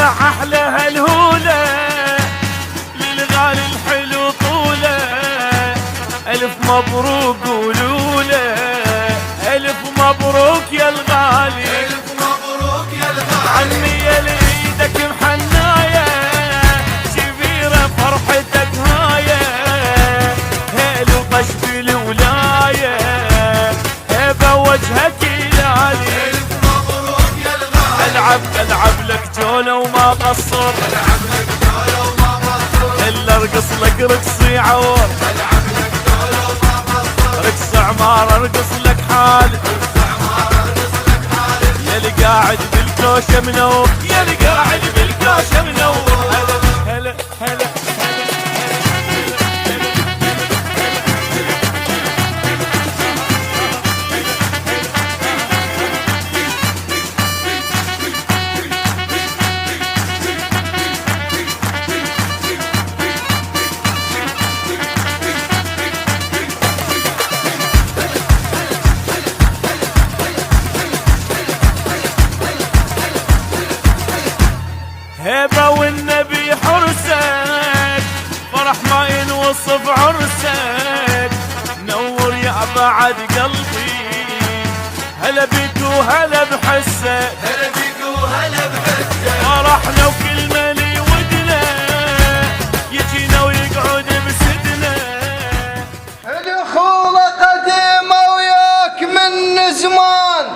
احلى هالهولة للغالي الحلو طولة. الف مبروك قولوله، الف مبروك يا الغالي، الف مبروك يا الغالي. عني يا ليدك محناية شبيرة فرحتك هاية. هيلو طش بالولاية هبة وجهك يلالي. الف مبروك يا الغالي. العب لك جولة وما قصر، العب لك جولة وما قصر. الا ارقص لك رقصي عور. العب لك جولة وما قصر. رقص عمار ارقص لك حالي، يا اللي قاعد بالكوشة منور، يا اللي قاعد بالكوشة منور. هلا هلا هبة والنبي حرسك، فرح ما ينوصف عرسك. نور يا بعد قلبي، هلا بيك وهلا بحسك، هلا بيك وهلا بحسك. فرحنا وكل مالي ودنا يجينا ويقعد بسدنا. الأخوة قديمة وياك من زمان،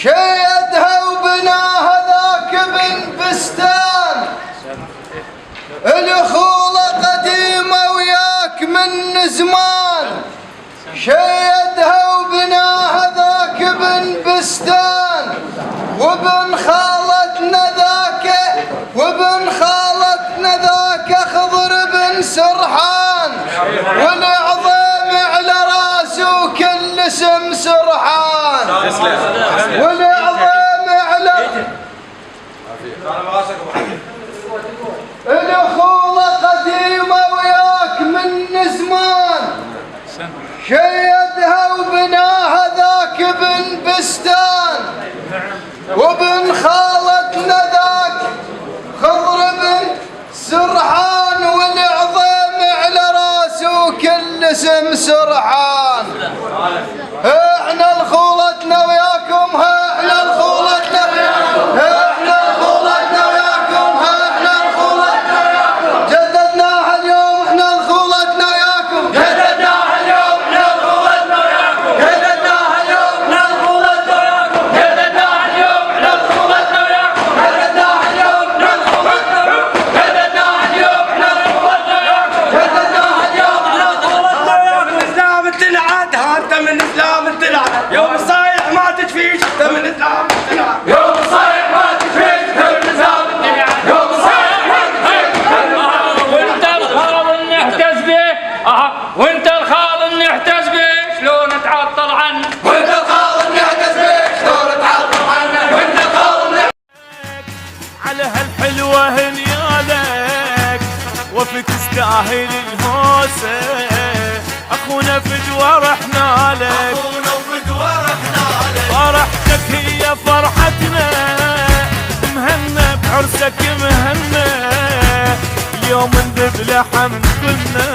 شيدها وبناها ذاك بن بستان. الأخوة قديمة وياك من زمان، شيدها وبناها ذاك بن بستان. وابن خالتنا ذاك خضر بن سرحان، والعظيم على راسه كل اسم سرحان. والعظيم على الأخوة قديمة وياك من زمان، شيدها وبناها ذاك بن بستان. وابن خالتنا ذاك خضر بن سرحان، والعظيم على راسه كل اسم سرحان. احنا الخولتنا وياكم، احنا الخولتنا وياكم، احنا الخولتنا وياكم، احنا الخولتنا وياكم. جددناها اليوم احنا الخولتنا وياكم، جددناها اليوم احنا الخولتنا وياكم، جددناها اليوم احنا الخولتنا وياكم، جددناها اليوم احنا الخولتنا وياكم، جددناها اليوم احنا الخولتنا وياكم، جددناها اليوم احنا الخولتنا وياكم، جددناها اليوم احنا الخولتنا وياكم. اسلام التلعاد انت من اسلام التلعاد، يوم صايح ما تشفيش انت من اسلام التلعاد، يوم صايح ما تفيد كل نظام الدنيا. يوم صايح ما تفيد كل نظام الدنيا. وانت الخال اللي نحتز به، وانت الخال اللي نحتز به شلون تعطل عنه، وانت الخال نحتز بيك شلون تعطل عنك. وانت الخال على هالحلوة هنيالك، وفيك تستاهل الهوسة. اخونا فدوى رحنا لك، اخونا وفدوى رحنا لك. فرحتك هي فرحتنا، مهنا بعرسك مهنا. اليوم نذب لحم كلنا،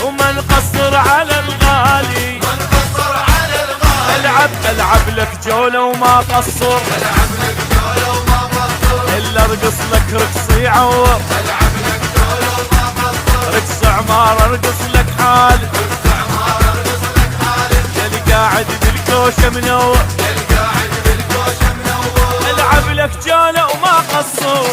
وما نقصر على الغالي. ما نقصر على الغالي. العب لك جولة وما قصر، العب لك جولة وما قصر. الا ارقص لك رقصي عور. العب لك جولة وما قصر. رقص عمار ارقص لك حالي، رقص عمار ارقص لك حالي. يا اللي قاعد بالكوشة منور. القاعد بالكوشة منور. العب لك جولة وما قصر.